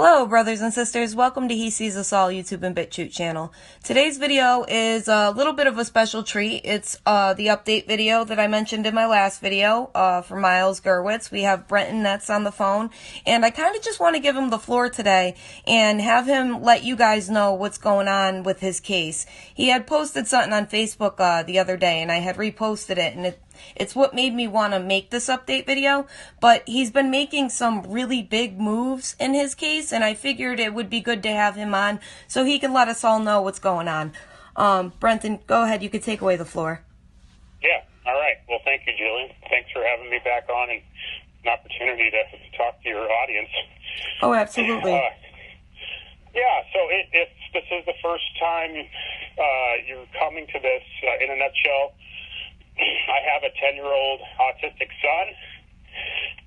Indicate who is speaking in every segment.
Speaker 1: Hello brothers and sisters, welcome to He Sees Us All YouTube and BitChute channel. Today's video is a little bit of a special treat. It's the update video that I mentioned in my last video for Miles Gerwitz. We have Brenton Netz on the phone, and I kind of just want to give him the floor today and have him let you guys know what's going on with his case. He had posted something on Facebook the other day, and I had reposted it, and it's what made me want to make this update video, but he's been making some really big moves in his case, and I figured it would be good to have him on so he can let us all know what's going on. Brenton, go ahead. You could take away the floor.
Speaker 2: Yeah, all right. Well, thank you, Jillian. Thanks for having me back on and an opportunity to talk to your audience.
Speaker 1: Oh, absolutely.
Speaker 2: So if this is the first time you're coming to this, in a nutshell, I have a 10-year-old autistic son,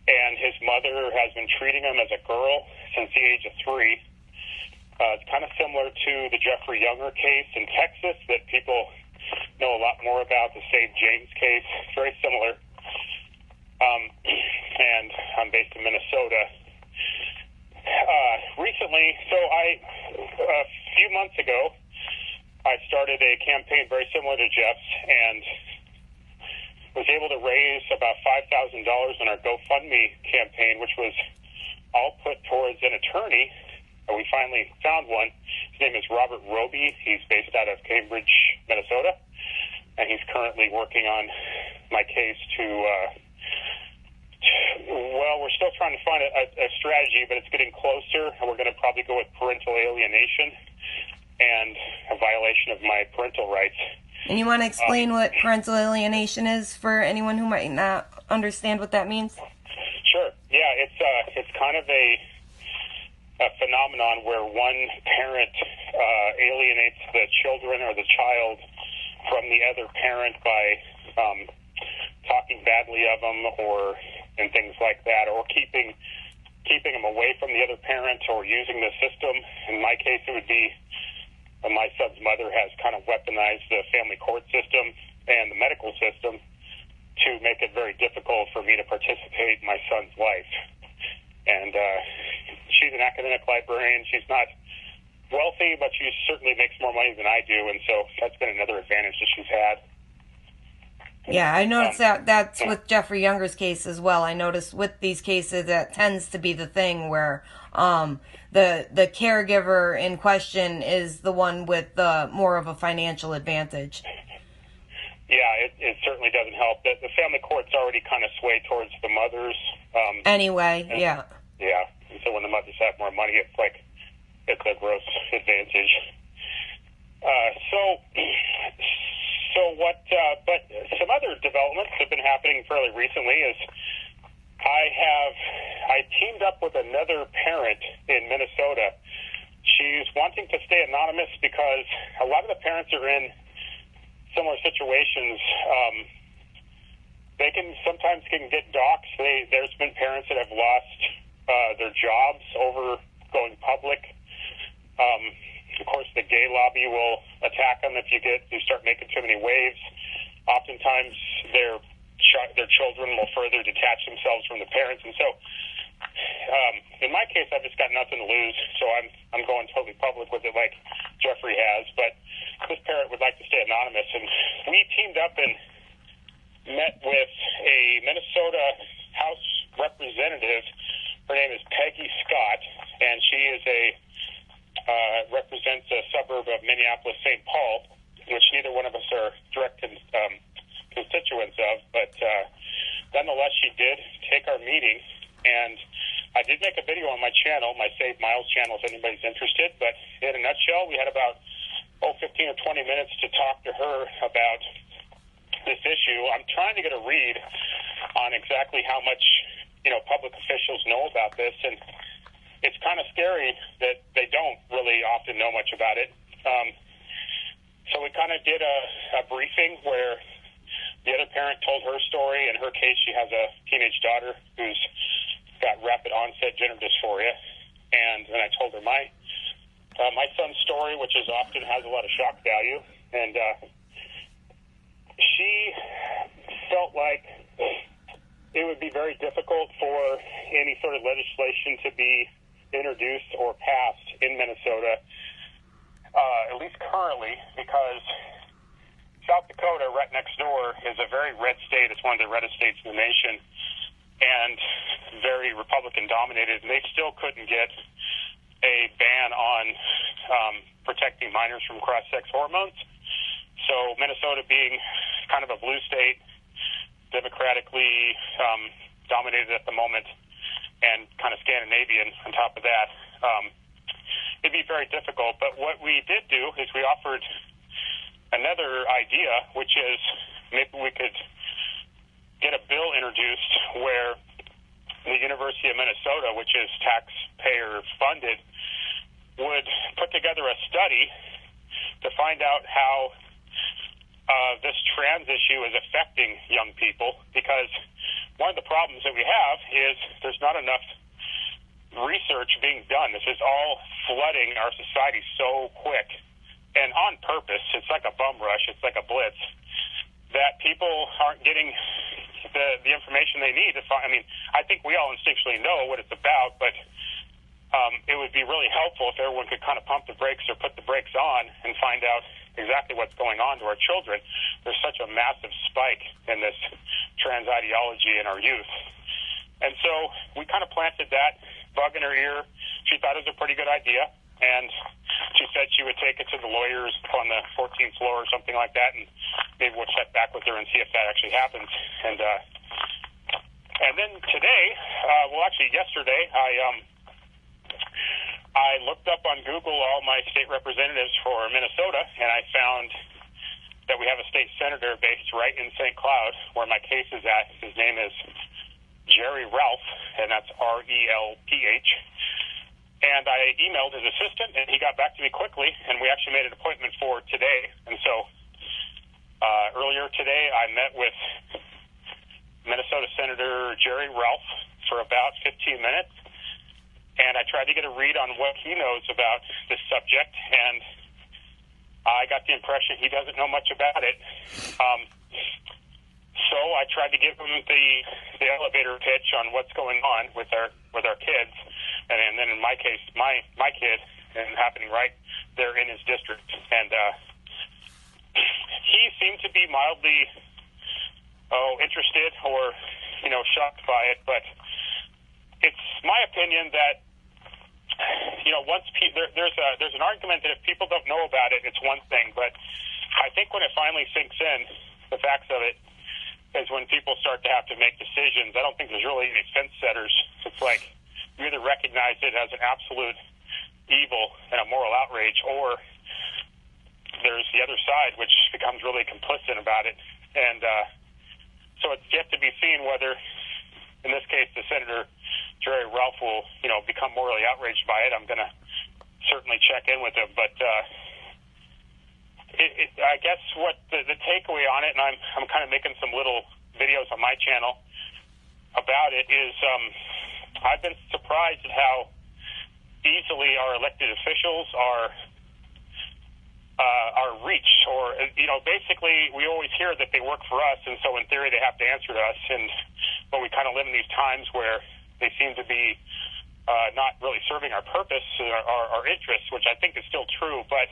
Speaker 2: and his mother has been treating him as a girl since the age of 3. It's kind of similar to the Jeffrey Younger case in Texas that people know a lot more about, the Save James case. It's very similar. And I'm based in Minnesota. Recently, a few months ago, I started a campaign very similar to Jeff's, and was able to raise about $5,000 in our GoFundMe campaign, which was all put towards an attorney. We finally found one. His name is Robert Roby. He's based out of Cambridge, Minnesota, and he's currently working on my case we're still trying to find a strategy, but it's getting closer, and we're going to probably go with parental alienation and a violation of my parental rights.
Speaker 1: And you want to explain what parental alienation is for anyone who might not understand what that means?
Speaker 2: Sure. Yeah, it's kind of a phenomenon where one parent alienates the children or the child from the other parent by talking badly of them and things like that, or keeping them away from the other parent, or using the system. In my case, it would be my son's mother has kind of weaponized the family court system and the medical system to make it very difficult for me to participate in my son's life. And she's an academic librarian. She's not wealthy, but she certainly makes more money than I do, and so that's been another advantage that she's had.
Speaker 1: Yeah, I noticed that's with Jeffrey Younger's case as well. I noticed with these cases that tends to be the thing where the caregiver in question is the one with more of a financial advantage.
Speaker 2: Yeah, it certainly doesn't help. The family court's already kind of swayed towards the mothers.
Speaker 1: Anyway, yeah.
Speaker 2: Yeah, and so when the mothers have more money, it's a gross advantage. But some other developments have been happening fairly recently is I teamed up with another parent in Minnesota. She's wanting to stay anonymous because a lot of the parents are in similar situations. They sometimes can get doxxed. There's been parents that have lost their jobs over going public. Of course, the gay lobby will attack them if you start making too many waves. Oftentimes, their children will further detach themselves from the parents, and so in my case, I've just got nothing to lose. So I'm going totally public with it, like Jeffrey has. But this parent would like to stay anonymous, and we teamed up and met with a Minnesota House representative. Her name is Peggy Scott, and she is represents a suburb of Minneapolis, St. Paul, which neither one of us are direct constituents of, but nonetheless, she did take our meeting, and I did make a video on my channel, my Save Miles channel, if anybody's interested, but in a nutshell, we had about 15 or 20 minutes to talk to her about this issue. I'm trying to get a read on exactly how much, public officials know about this, and it's kind of scary that they don't really often know much about it. So we kind of did a briefing where the other parent told her story. In her case, she has a teenage daughter who's got rapid onset gender dysphoria. And then I told her my son's story, which often has a lot of shock value. And she felt like it would be very difficult for any sort of legislation to be introduced or passed in Minnesota, at least currently, because South Dakota, right next door, is a very red state. It's one of the reddest states in the nation, and very Republican-dominated. And they still couldn't get a ban on protecting minors from cross-sex hormones. So Minnesota, being kind of a blue state, democratically dominated at the moment, and kind of Scandinavian on top of that, it'd be very difficult. But what we did do is we offered another idea, which is maybe we could get a bill introduced where the University of Minnesota, which is taxpayer funded, would put together a study to find out how this trans issue is affecting young people, because one of the problems that we have is there's not enough research being done. This is all flooding our society so quick and on purpose. It's like a bum rush. It's like a blitz that people aren't getting the information they need to find. I mean, I think we all instinctually know what it's about, but it would be really helpful if everyone could kind of pump the brakes or put the brakes on and find out exactly what's going on to our children. There's such a massive spike in this trans ideology in our youth. And so we kind of planted that bug in her ear. She thought it was a pretty good idea, and she said she would take it to the lawyers on the 14th floor or something like that, and maybe we'll check back with her and see if that actually happens. And then today, yesterday, I looked up on Google all my state representatives for Minnesota, and I found that we have a state senator based right in St. Cloud, where my case is at. His name is Jerry Ralph, and that's R-E-L-P-H. And I emailed his assistant, and he got back to me quickly, and we actually made an appointment for today. And so earlier today, I met with Minnesota Senator Jerry Ralph for about 15 minutes, and I tried to get a read on what he knows about this subject, and I got the impression he doesn't know much about it. So I tried to give him the elevator pitch on what's going on with our kids, and then in my case, my kid, and happening right there in his district. And he seemed to be mildly interested or shocked by it, but it's my opinion that once there's an argument that if people don't know about it, it's one thing, but I think when it finally sinks in, the facts of it, is when people start to have to make decisions. I don't think there's really any fence setters. It's like you either recognize it as an absolute evil and a moral outrage, or there's the other side, which becomes really complicit about it. And so it's yet to be seen whether, in this case, the Senator Jerry Ralph will, become morally outraged by it. I'm going to certainly check in with him. But I guess what the takeaway on it, and I'm kind of making some little videos on my channel about it, is I've been surprised at how easily our elected officials are reached, or basically we always hear that they work for us, and so in theory they have to answer to us, but we kind of live in these times where they seem to be not really serving our purpose, our interests, which I think is still true. But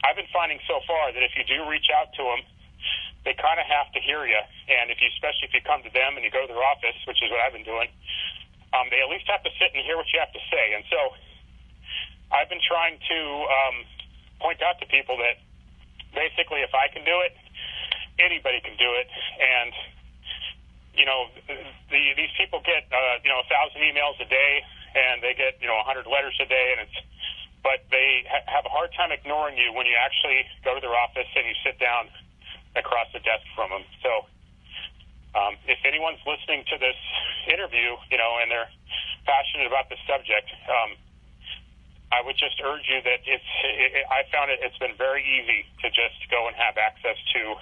Speaker 2: I've been finding so far that if you do reach out to them, they kind of have to hear you, and especially if you come to them and you go to their office, which is what I've been doing, they at least have to sit and hear what you have to say. And so I've been trying to point out to people that basically if I can do it, anybody can do it. And these people get 1,000 emails a day, and they get 100 letters a day, but they have a hard time ignoring you when you actually go to their office and you sit down across the desk from them. So if anyone's listening to this interview, and they're passionate about this subject, I would just urge you that I found it's been very easy to just go and have access to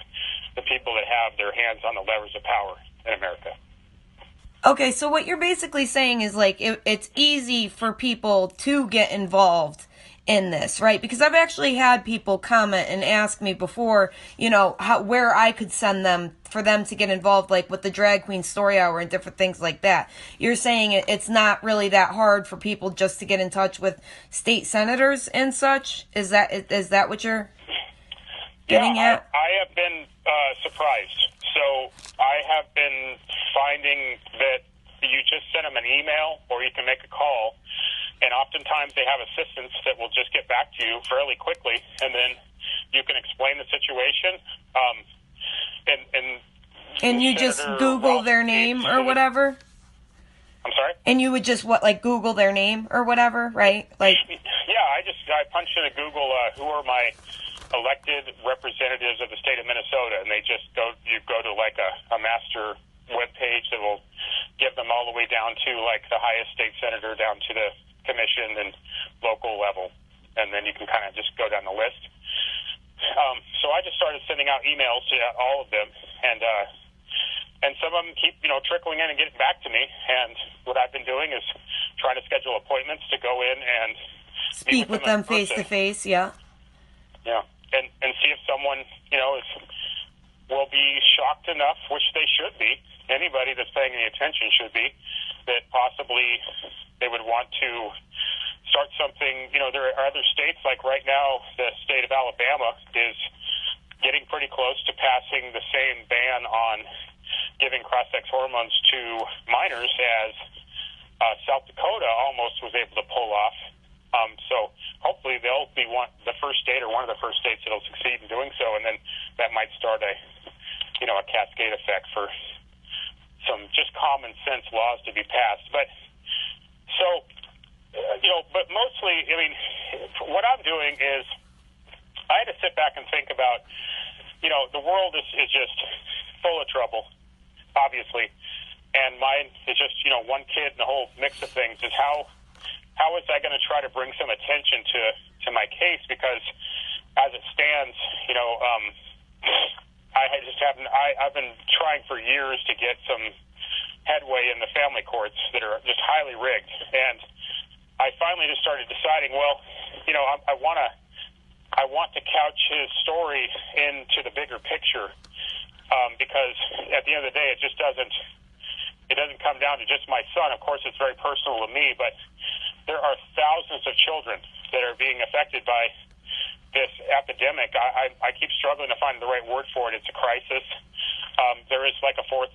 Speaker 2: the people that have their hands on the levers of power in America.
Speaker 1: Okay, so what you're basically saying is it's easy for people to get involved in this, right? Because I've actually had people comment and ask me before, where I could send them for them to get involved, like with the Drag Queen Story Hour and different things like that. You're saying it's not really that hard for people just to get in touch with state senators and such? Is that what you're getting at?
Speaker 2: I have been surprised. So I have been finding that you just send them an email or you can make a call, and oftentimes they have assistants that will just get back to you fairly quickly, and then you can explain the situation.
Speaker 1: And you just Google their name or whatever?
Speaker 2: I'm sorry?
Speaker 1: And you would just, Google their name or whatever, right?
Speaker 2: Yeah, I punched into Google, who are my elected representatives of the state of Minnesota, and you go to like a master webpage that will give them all the way down to like the highest state senator down to the commission and local level, and then you can kind of just go down the list. So I just started sending out emails to all of them, and some of them keep trickling in and getting back to me. And what I've been doing is trying to schedule appointments to go in and
Speaker 1: speak with them face to face. Yeah.
Speaker 2: Yeah, and see if someone will be shocked enough, which they should be. Anybody that's paying any attention should be, that possibly they would want to start something. There are other states, like right now, the state of Alabama is getting pretty close to passing the same ban on giving cross-sex hormones to minors as South Dakota almost was able to pull off. So hopefully they'll be the first state or one of the first states that'll succeed in doing so, and then that might start a cascade effect for some just common sense laws to be passed. But mostly, what I'm doing is I had to sit back and think about, the world is just full of trouble, obviously, and mine is just, one kid and the whole mix of things. Is how is I going to try to bring some attention to my case? Because as it stands, I've been trying for years to get some headway in the family courts that are just highly rigged, and I finally just started deciding, I want to couch his story into the bigger picture, because at the end of the day, it doesn't come down to just my son. Of course, it's very personal to me, but there are thousands of children that are being affected by this epidemic. I keep struggling to find the right word for it. It's a crisis. There is like a 4,000%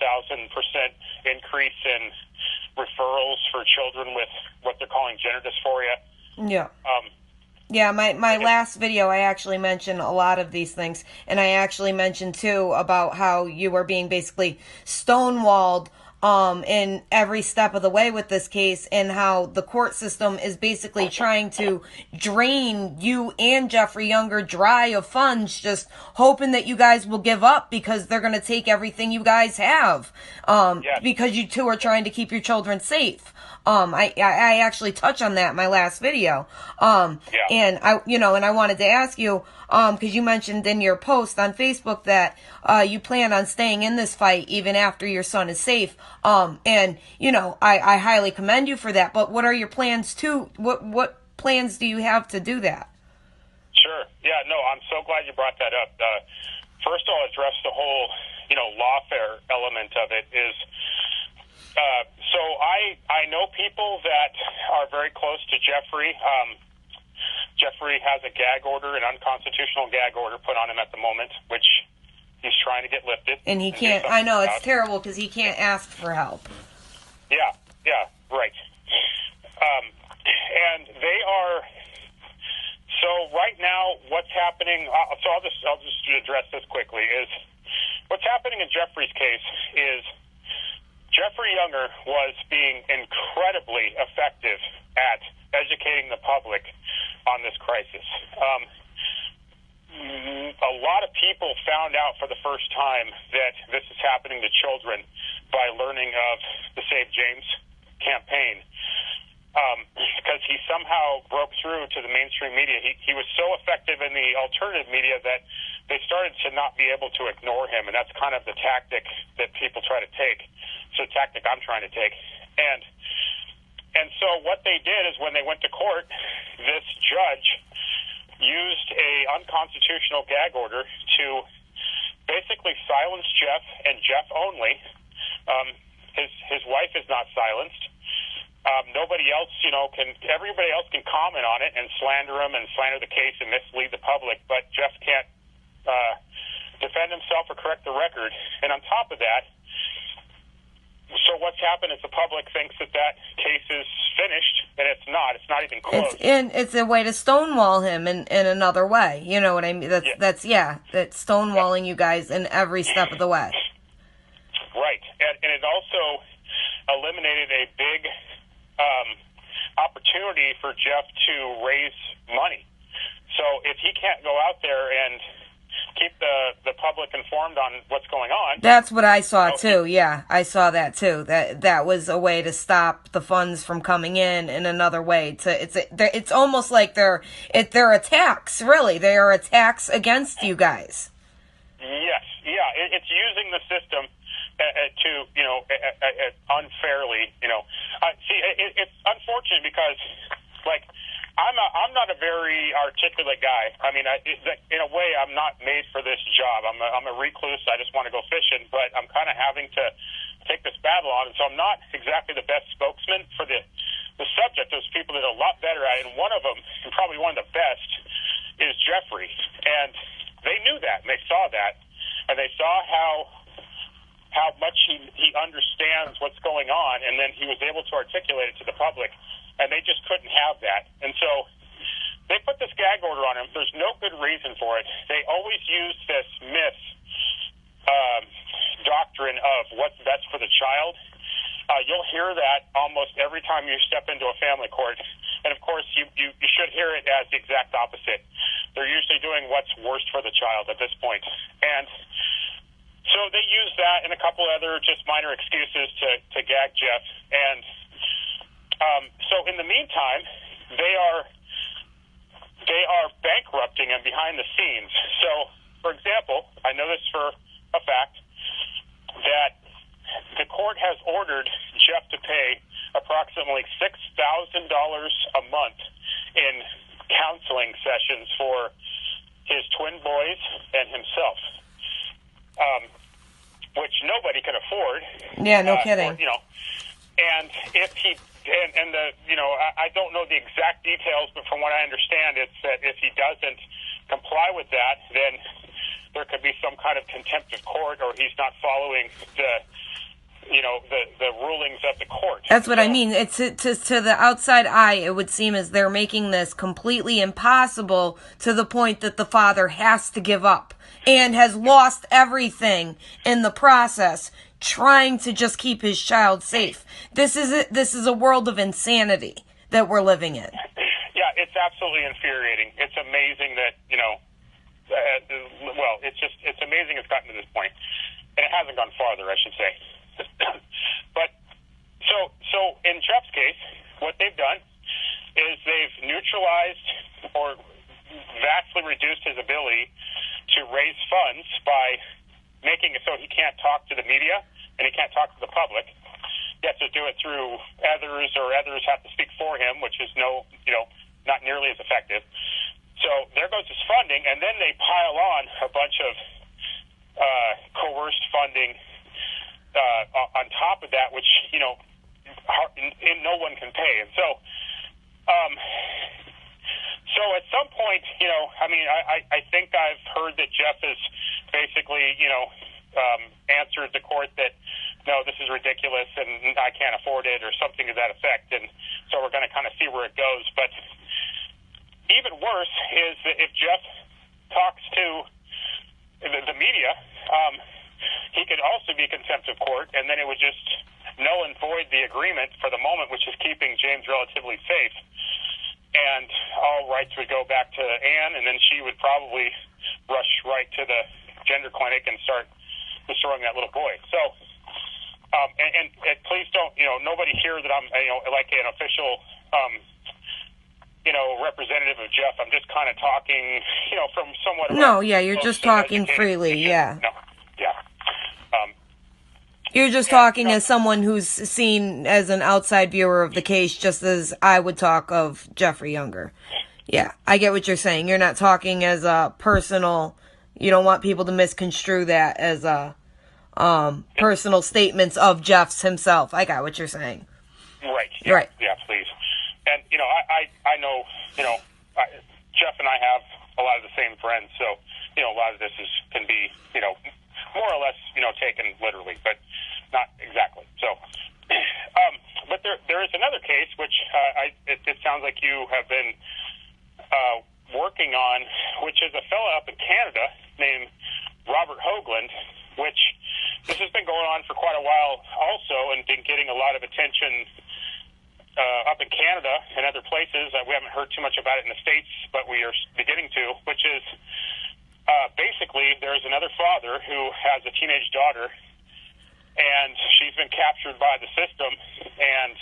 Speaker 2: increase in referrals for children with what they're calling gender dysphoria.
Speaker 1: Yeah. Yeah, my last video, I actually mentioned a lot of these things, and I actually mentioned, too, about how you were being basically stonewalled in every step of the way with this case, and how the court system is basically trying to drain you and Jeffrey Younger dry of funds, just hoping that you guys will give up because they're going to take everything you guys have, because you two are trying to keep your children safe. I actually touch on that in my last video. And I wanted to ask you, cause you mentioned in your post on Facebook that, you plan on staying in this fight even after your son is safe. I highly commend you for that, but what are your plans what plans do you have to do that?
Speaker 2: Sure. Yeah, no, I'm so glad you brought that up. First I'll address the whole, lawfare element of it is, so I know people that are very close to Jeffrey. Jeffrey has a gag order, an unconstitutional gag order put on him at the moment, which he's trying to get lifted.
Speaker 1: And he can't, I know, it's terrible because he can't ask for help.
Speaker 2: Yeah, right. And they are, so right now what's happening, so I'll just address this quickly, is what's happening in Jeffrey's case is Jeffrey Younger was being incredibly effective at educating the public on this crisis. A lot of people found out for the first time that this is happening to children by learning of the Save James campaign, because he somehow broke through to the mainstream media. He was so effective in the alternative media that they started to not be able to ignore him, and that's kind of the tactic that people try to take. It's a tactic I'm trying to take. And so what they did is when they went to court, this judge used a unconstitutional gag order to basically silence Jeff and Jeff only. His wife is not silenced. Nobody else, everybody else can comment on it and slander him and slander the case and mislead the public, but Jeff can't defend himself or correct the record. And on top of that, so what's happened is the public thinks that case is finished, and it's not. It's not even close.
Speaker 1: It's a way to stonewall him in another way. You know what I mean? That's stonewalling you guys in every step of the way.
Speaker 2: Right. And it also eliminated a big opportunity for Jeff to raise money. So if he can't go out there and keep the public informed on what's going on.
Speaker 1: That's what I saw too. Yeah, I saw that too. That was a way to stop the funds from coming in another way. It's almost like they're attacks. Really, they are attacks against you guys.
Speaker 2: Yes, yeah, it's using the system to unfairly. See, it's unfortunate because I'm not a very articulate guy. I mean, in a way, I'm not made for this job. I'm a recluse. I just want to go fishing, but I'm kind of having to take this battle on, and so I'm not exactly the best spokesman for the subject. There's people that are a lot better at it, and one of them, and probably one of the best, is Jeffrey. And they knew that, and they saw that, and they saw how much he understands what's going on, and then he was able to articulate it to the public. And they just couldn't have that. And so they put this gag order on him. There's no good reason for it. They always use this myth doctrine of what's best for the child. You'll hear that almost every time you step into a family court. And, of course, you should hear it as the exact opposite. They're usually doing what's worst for the child at this point. And so they use that and a couple other just minor excuses to gag Jeff. And so in the meantime, they are bankrupting him behind the scenes. So, for example, I know this for a fact, that the court has ordered Jeff to pay approximately $6,000 a month in counseling sessions for his twin boys and himself, which nobody can afford.
Speaker 1: Yeah, no kidding.
Speaker 2: And if he I don't know the exact details, but from what I understand, it's that if he doesn't comply with that, then there could be some kind of contempt of court, or he's not following the rulings of the court.
Speaker 1: That's what I mean. It's to the outside eye, it would seem as they're making this completely impossible to the point that the father has to give up and has lost everything in the process, trying to just keep his child safe. This is a world of insanity that we're living in.
Speaker 2: Yeah, it's absolutely infuriating. It's amazing that, it's amazing it's gotten to this point. And it hasn't gone farther, I should say. But, so in Jeff's case, what they've done is they've neutralized or vastly reduced his ability to raise funds by making it so he can't talk to the media and he can't talk to the public. He has to do it through others, or others have to speak for him, which is not nearly as effective. So there goes his funding, and then they pile on a bunch of coerced funding on top of that, which no one can pay. And so at some point, I think I've heard that Jeff has basically answered the court that no, this is ridiculous and I can't afford it, or something to that effect. And so we're going to kind of see where it goes. But even worse is that if Jeff talks to the media, he could also be contempt of court, and then it would just null and void the agreement for the moment, which is keeping James relatively safe. And all rights would go back to Anne, and then she would probably rush right to the gender clinic and start destroying that little boy. So, and please don't, nobody hear that I'm, like an official, representative of Jeff. I'm just kind of talking, from somewhat.
Speaker 1: No, yeah, you're just talking freely, yeah.
Speaker 2: No, yeah.
Speaker 1: You're just talking as someone who's seen as an outside viewer of the case, just as I would talk of Jeffrey Younger. Yeah, I get what you're saying. You're not talking as a personal. You don't want people to misconstrue that as a personal statements of Jeff's himself. I got what you're saying.
Speaker 2: Right. Yeah,
Speaker 1: right.
Speaker 2: Yeah, please. And I know Jeff and I have a lot of the same friends, so a lot of this can be more or less taken literally, but not exactly. So, but there is another case which it sounds like you have been working on, which is a fellow up in Canada named Robert Hoagland, which this has been going on for quite a while also and been getting a lot of attention up in Canada and other places. We haven't heard too much about it in the States, but we are beginning to, which is basically there's another father who has a teenage daughter, and she's been captured by the system, and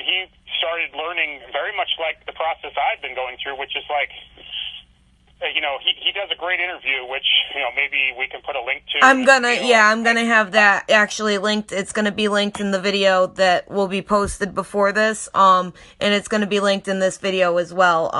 Speaker 2: he started learning very much like the process I've been going through, which is like, he does a great interview, which, maybe we can put a link to.
Speaker 1: I'm gonna have that actually linked. It's gonna be linked in the video that will be posted before this, and it's gonna be linked in this video as well.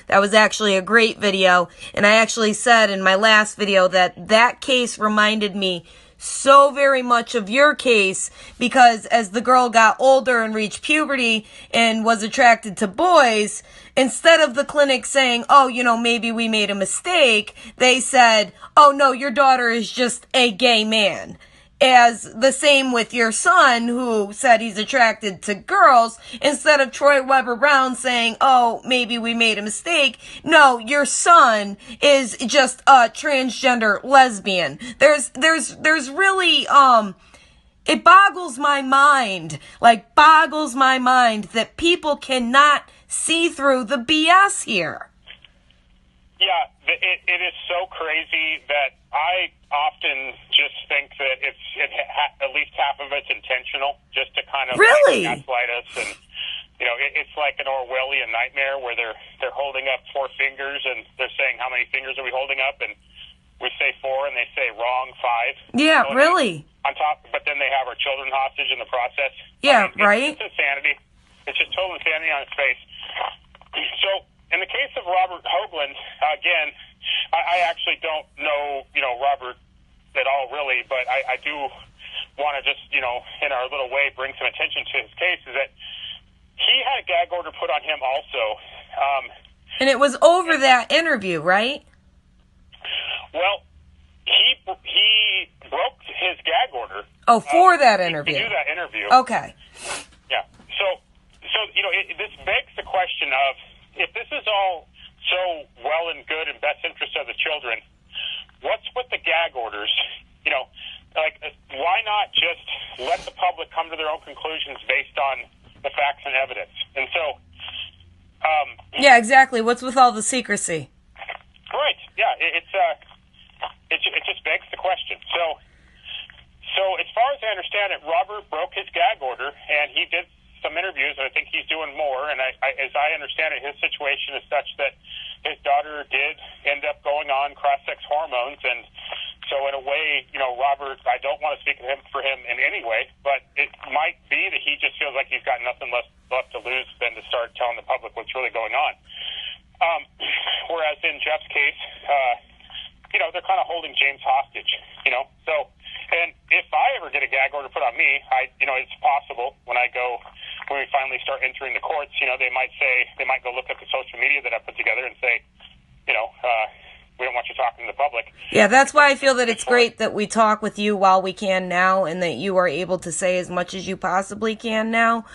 Speaker 1: That was actually a great video, and I actually said in my last video that case reminded me so very much of your case, because as the girl got older and reached puberty and was attracted to boys, instead of the clinic saying, oh, maybe we made a mistake, they said, oh no, your daughter is just a gay man. As the same with your son, who said he's attracted to girls, instead of Troy Weber Brown saying, oh, maybe we made a mistake. No, your son is just a transgender lesbian. There's really, it boggles my mind that people cannot see through the BS here.
Speaker 2: Yeah, it is so crazy that I often just think that at least half of it's intentional, just to kind of
Speaker 1: really
Speaker 2: gaslight us, and it's like an Orwellian nightmare where they're holding up 4 fingers and they're saying how many fingers are we holding up, and we say 4 and they say wrong 5.
Speaker 1: Yeah, so really.
Speaker 2: On top, but then they have our children hostage in the process.
Speaker 1: Yeah, right.
Speaker 2: It's insanity. It's just total insanity on its face. So, in the case of Robert Hoagland, again, I actually don't know, Robert at all, really, but I do want to just, in our little way, bring some attention to his case, is that he had a gag order put on him also.
Speaker 1: And it was over that interview, right?
Speaker 2: Well, he broke his gag order.
Speaker 1: Oh, for that interview.
Speaker 2: To do that interview.
Speaker 1: Okay.
Speaker 2: Yeah. So this begs the question of, if this is all so well and good and best interest of the children, what's with the gag orders? Why not just let the public come to their own conclusions based on the facts and evidence? And so,
Speaker 1: yeah, exactly. What's with all the secrecy?
Speaker 2: Right. Yeah. It just begs the question. So as far as I understand it, Robert broke his gag order, and he did some interviews, and I think he's doing more. And as I understand it, his situation is such that his daughter did end up going on cross-sex hormones, and so in a way, Robert, I don't want to speak for him in any way, but it might be that he just feels like he's got nothing left to lose than to start telling the public what's really going on. Whereas in Jeff's case, they're kind of holding James hostage, So, and if I ever get a gag order put on me, it's possible when we finally start entering the courts, they might go look at the social media that I put together and say, we don't want you talking to the public.
Speaker 1: Yeah, that's why I feel that it's great that we talk with you while we can now, and that you are able to say as much as you possibly can now.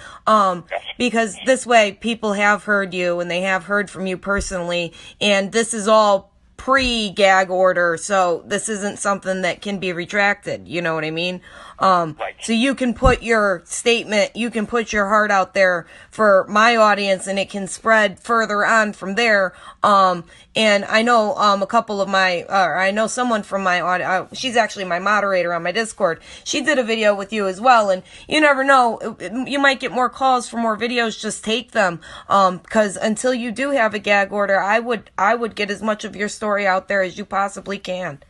Speaker 1: Because this way people have heard you, and they have heard from you personally, and this is all pre-gag order, so this isn't something that can be retracted, you know what I mean?
Speaker 2: Right.
Speaker 1: So you can put your statement, you can put your heart out there for my audience, and it can spread further on from there. And I know a couple of I know someone from my audience, she's actually my moderator on my Discord. She did a video with you as well, and you never know, you might get more calls for more videos. Just take them, because until you do have a gag order, I would get as much of your story out there as you possibly can.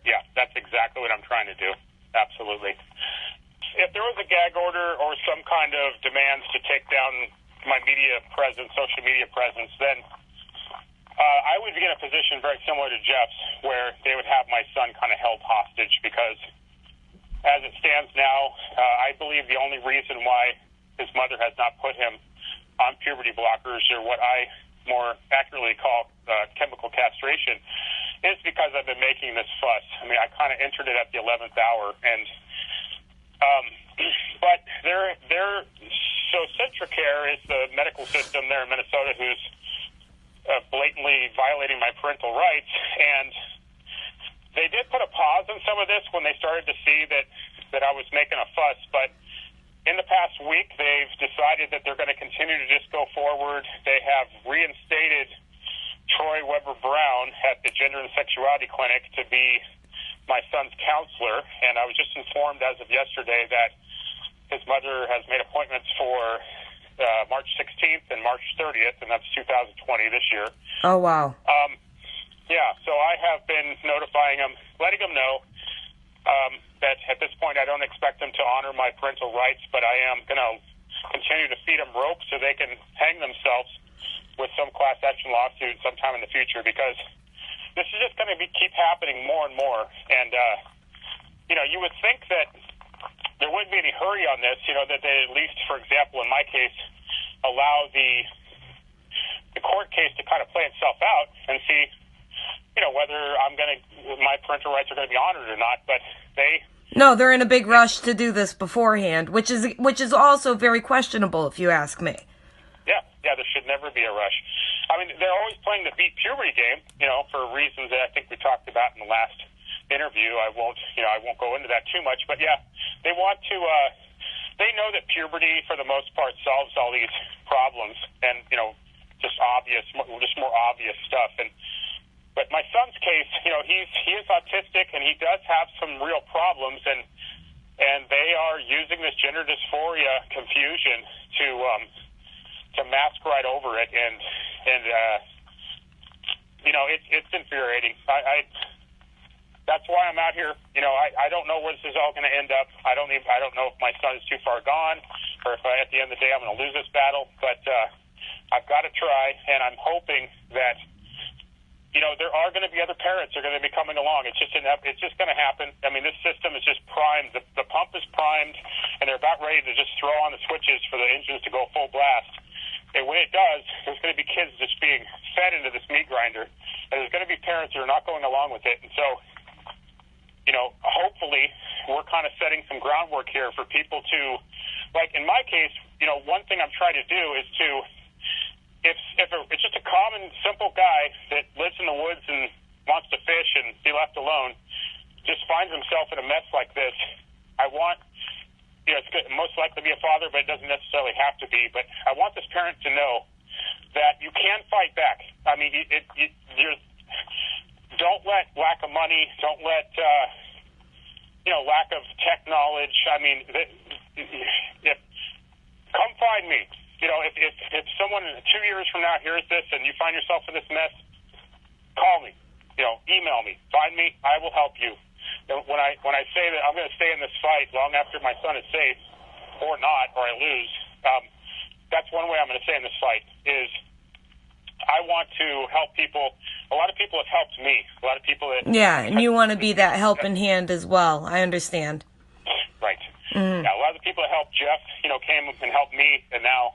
Speaker 2: Yeah, that's exactly what I'm trying to do. Absolutely. if there was a gag order or some kind of demands to take down my media presence, social media presence, then I would be in a position very similar to Jeff's, where they would have my son kind of held hostage, because as it stands now, I believe the only reason why his mother has not put him on puberty blockers, or what I more accurately call chemical castration, is because I've been making this fuss. I mean, I kind of entered it at the 11th hour, and but so Centricare is the medical system there in Minnesota who's blatantly violating my parental rights, and they did put a pause on some of this when they started to see that I was making a fuss, but in the past week, they've decided that they're going to continue to just go forward. They have reinstated Troy Weber Brown at the Gender and Sexuality Clinic to be my son's counselor, and I was just informed as of yesterday that his mother has made appointments for March 16th and March 30th, and that's 2020 this year.
Speaker 1: Oh, wow.
Speaker 2: Yeah, so I have been notifying him, letting him know that at this point I don't expect them to honor my parental rights, but I am going to continue to feed them rope so they can hang themselves with some class action lawsuit sometime in the future, because this is just going to keep happening more and more. And, you would think that there wouldn't be any hurry on this, that they at least, for example, in my case, allow the court case to kind of play itself out and see, whether my parental rights are going to be honored or not. But
Speaker 1: they're in a big rush to do this beforehand, which is also very questionable, if you ask me.
Speaker 2: Yeah, there should never be a rush. I mean, they're always playing the beat puberty game, for reasons that I think we talked about in the last interview. I won't go into that too much, but yeah, they want to. They know that puberty, for the most part, solves all these problems, and just more obvious stuff. But my son's case, he is autistic, and he does have some real problems, and they are using this gender dysphoria confusion to mask right over it, and it's infuriating. That's why I'm out here. I don't know where this is all going to end up. I don't know if my son is too far gone, or if at the end of the day I'm going to lose this battle. But I've got to try, and I'm hoping that there are going to be other parents that are going to be coming along. It's just going to happen. I mean, this system is just primed. The pump is primed, and they're about ready to just throw on the switches for the engines to go full blast. And when it does, there's going to be kids just being fed into this meat grinder, and there's going to be parents that are not going along with it. And so, hopefully we're kind of setting some groundwork here for people to, like in my case, one thing I'm trying to do is to, if it's just a common, simple guy that lives in the woods and wants to fish and be left alone, just finds himself in a mess like this, I want, it's most likely to be a father, but it doesn't necessarily have to be, but I want this parent to know that you can fight back. I mean, don't let lack of money, don't let, lack of tech knowledge. I mean, come find me. If someone 2 years from now hears this and you find yourself in this mess, call me, email me, find me, I will help you. When I say that I'm going to stay in this fight long after my son is safe, or not, or I lose, that's one way I'm going to stay in this fight, is I want to help people. A lot of people have helped me. A lot of people that...
Speaker 1: Yeah, and you want to be that helping hand as well. I understand.
Speaker 2: Right. Mm-hmm. Yeah, a lot of the people that helped Jeff, came and helped me, and now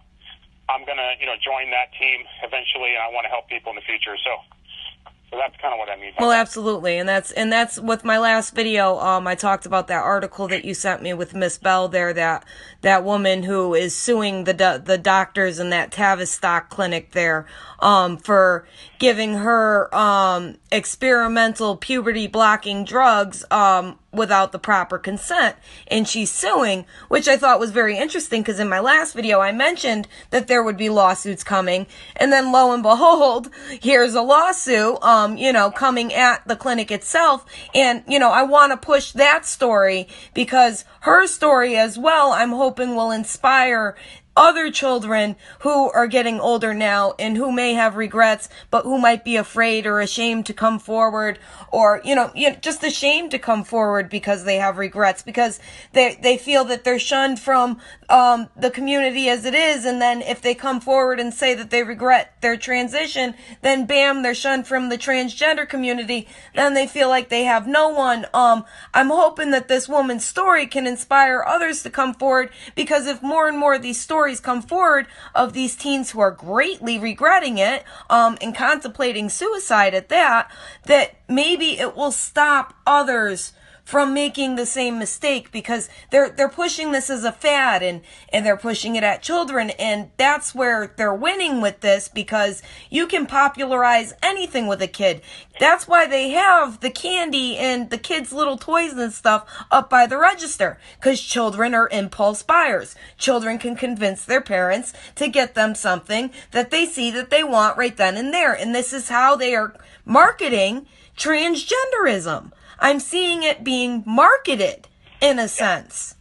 Speaker 2: I'm going to, join that team eventually, and I want to help people in the future. So that's kind of what I mean.
Speaker 1: Well, absolutely, and that's with my last video. I talked about that article that you sent me with Miss Bell there, that woman who is suing the doctors in that Tavistock clinic there, for giving her experimental puberty blocking drugs without the proper consent, and she's suing, which I thought was very interesting, because in my last video I mentioned that there would be lawsuits coming, and then lo and behold, here's a lawsuit coming at the clinic itself. And I want to push that story, because her story as well, I'm hoping, will inspire other children who are getting older now and who may have regrets, but who might be afraid or ashamed to come forward, or, just ashamed to come forward because they have regrets, because they feel that they're shunned from the community as it is. And then if they come forward and say that they regret their transition, then bam, they're shunned from the transgender community. Then they feel like they have no one. I'm hoping that this woman's story can inspire others to come forward, because if more and more of these stories come forward of these teens who are greatly regretting it, and contemplating suicide at that maybe it will stop others from making the same mistake, because they're pushing this as a fad, and they're pushing it at children, and that's where they're winning with this, because you can popularize anything with a kid. That's why they have the candy and the kids' little toys and stuff up by the register, because children are impulse buyers. Children can convince their parents to get them something that they see that they want right then and there, and this is how they are marketing transgenderism. I'm seeing it being marketed in a sense.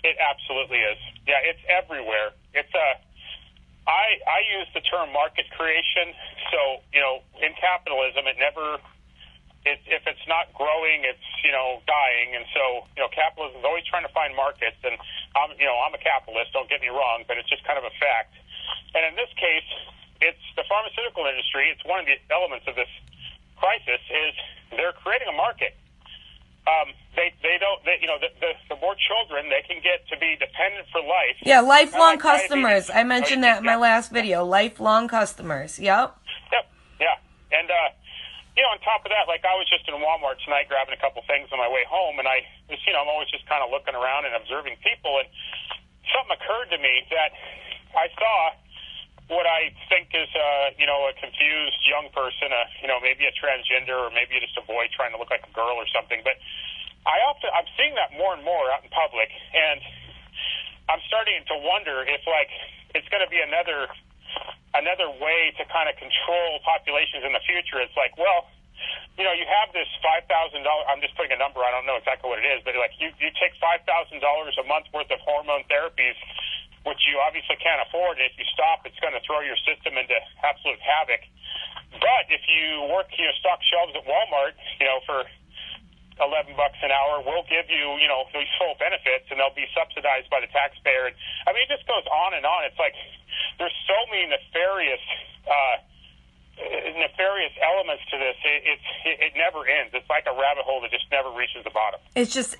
Speaker 2: It absolutely is. Yeah, it's everywhere. It's I use the term market creation. So, in capitalism, if it's not growing, it's, dying. And so, capitalism is always trying to find markets. And I'm a capitalist, don't get me wrong, but it's just kind of a fact. And in this case, it's the pharmaceutical industry. It's one of the elements of this crisis is they're creating a market. The more children they can get to be dependent for life.
Speaker 1: Yeah, lifelong customers. I mentioned that in my last video. Lifelong customers. Yep.
Speaker 2: Yeah. And, on top of that, like I was just in Walmart tonight grabbing a couple things on my way home, and I'm always just kind of looking around and observing people, and something occurred to me that I saw what I think is, a confused young person, maybe a transgender, or maybe just a boy trying to look like a girl or something. But I'm seeing that more and more out in public, and I'm starting to wonder if, it's going to be another way to kind of control populations in the future. It's like, well, you have this $5,000. I'm just putting a number. I don't know exactly what it is, but you take $5,000 a month worth of hormone therapies, which you obviously can't afford. And if you stop, it's going to throw your system into absolute havoc. But if you stock shelves at Walmart, for $11 an hour, we'll give you, these full benefits, and they'll be subsidized by the taxpayer. And it just goes on and on. It's like there's so many nefarious elements to this. It never ends. It's like a rabbit hole that just never reaches the bottom.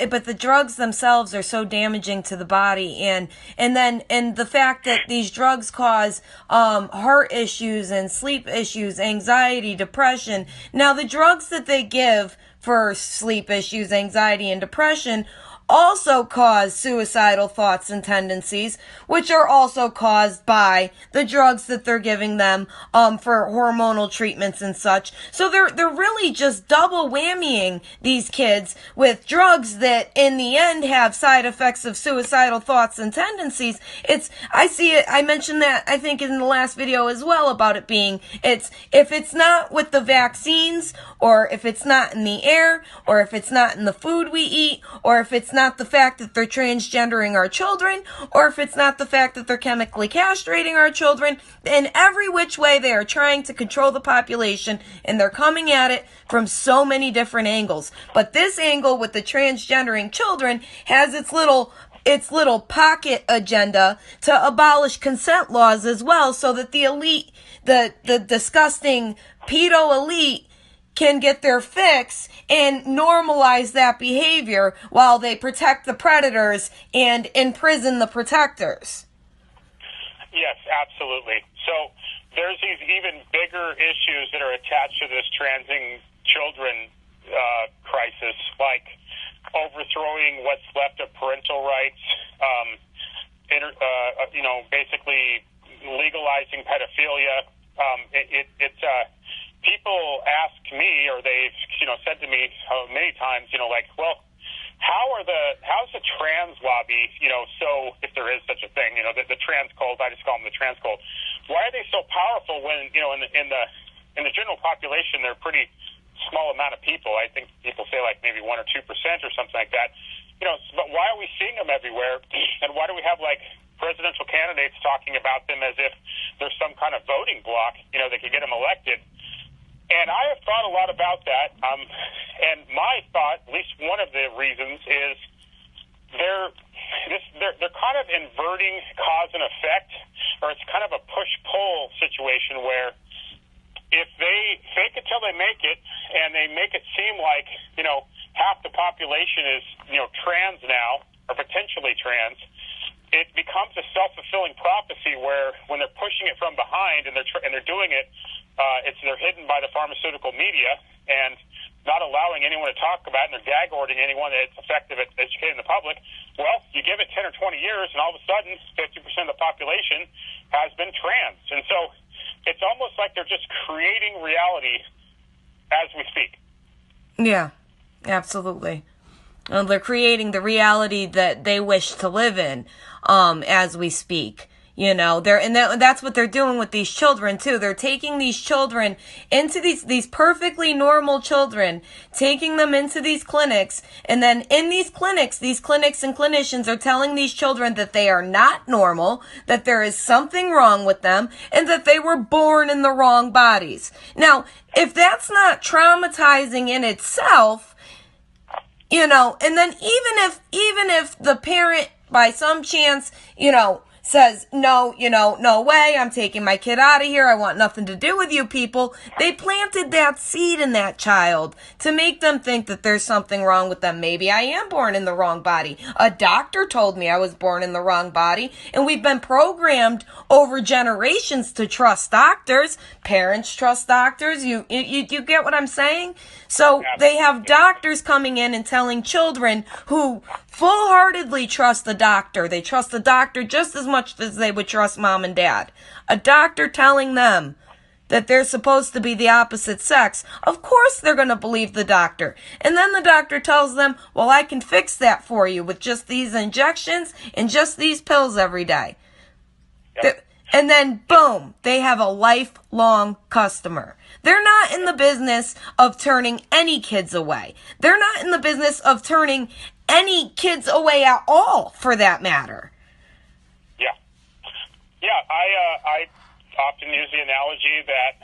Speaker 1: But the drugs themselves are so damaging to the body, and the fact that these drugs cause heart issues and sleep issues, anxiety, depression. Now, the drugs that they give for sleep issues, anxiety, and depression also cause suicidal thoughts and tendencies, which are also caused by the drugs that they're giving them for hormonal treatments and such. So they're really just double whammying these kids with drugs that in the end have side effects of suicidal thoughts and tendencies. I see it, I mentioned that I think in the last video as well about it being, if it's not with the vaccines, or if it's not in the air, or if it's not in the food we eat, or if it's not the fact that they're transgendering our children, or if it's not the fact that they're chemically castrating our children, in every which way they are trying to control the population, and they're coming at it from so many different angles. But this angle with the transgendering children has its little pocket agenda to abolish consent laws as well, so that the elite, the disgusting pedo elite, can get their fix and normalize that behavior while they protect the predators and imprison the protectors.
Speaker 2: Yes, absolutely. So there's these even bigger issues that are attached to this transing children crisis, like overthrowing what's left of parental rights, basically legalizing pedophilia. People ask me, or they've said to me many times, well, how's the trans lobby, so if there is such a thing, the trans cult, I just call them the trans cult. Why are they so powerful when in the general population they're a pretty small amount of people? I think people say maybe 1 or 2% or something like that. But why are we seeing them everywhere? And why do we have presidential candidates talking about them as if there's some kind of voting block, that could get them elected. And I have thought a lot about that. And my thought, at least one of the reasons, is they're kind of inverting cause and effect, or it's kind of a push-pull situation where if they fake it till they make it, and they make it seem like, half the population is, trans now, or potentially trans, it becomes a self-fulfilling prophecy where when they're pushing it from behind and they're doing it, they're hidden by the pharmaceutical media and not allowing anyone to talk about it, and they're gag ordering anyone that's effective at educating the public. Well, you give it 10 or 20 years, and all of a sudden, 50% of the population has been trans. And so it's almost like they're just creating reality as we speak. Yeah,
Speaker 1: absolutely. They're creating the reality that they wish to live in as we speak. That's what they're doing with these children too. They're taking these children into these perfectly normal children, taking them into these clinics, and then in these clinics and clinicians are telling these children that they are not normal, that there is something wrong with them, and that they were born in the wrong bodies. Now, if that's not traumatizing in itself, and then even if the parent by some chance, says, no, no way, I'm taking my kid out of here, I want nothing to do with you people. They planted that seed in that child to make them think that there's something wrong with them. Maybe I am born in the wrong body. A doctor told me I was born in the wrong body, and we've been programmed over generations to trust doctors. Parents trust doctors. You get what I'm saying? So they have doctors coming in and telling children who full-heartedly trust the doctor. They trust the doctor just as much as they would trust mom and dad. A doctor telling them that they're supposed to be the opposite sex. Of course they're going to believe the doctor. And then the doctor tells them, well, I can fix that for you with just these injections and just these pills every day. And then, boom, they have a lifelong customer. They're not in the business of turning any kids away. They're not in the business of turning any kids away at all, for that matter.
Speaker 2: Yeah, I often use the analogy that,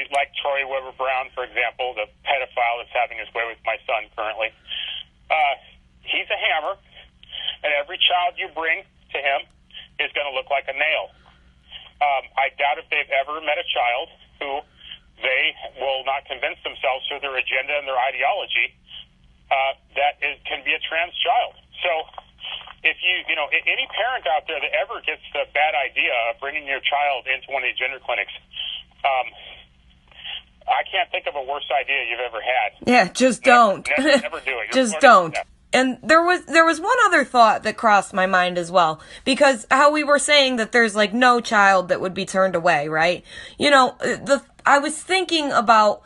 Speaker 2: like Troy Weber Brown, for example, the pedophile that's having his way with my son currently, he's a hammer, and every child you bring to him is going to look like a nail. I doubt if they've ever met a child who they will not convince themselves through their agenda and their ideology can be a trans child. So if any parent out there that ever gets the bad idea of bringing your child into one of these gender clinics, I can't think of a worse idea you've ever had.
Speaker 1: Yeah, just don't.
Speaker 2: Never do it.
Speaker 1: Just don't. And there was one other thought that crossed my mind as well, because how we were saying that there's like no child that would be turned away, right? I was thinking about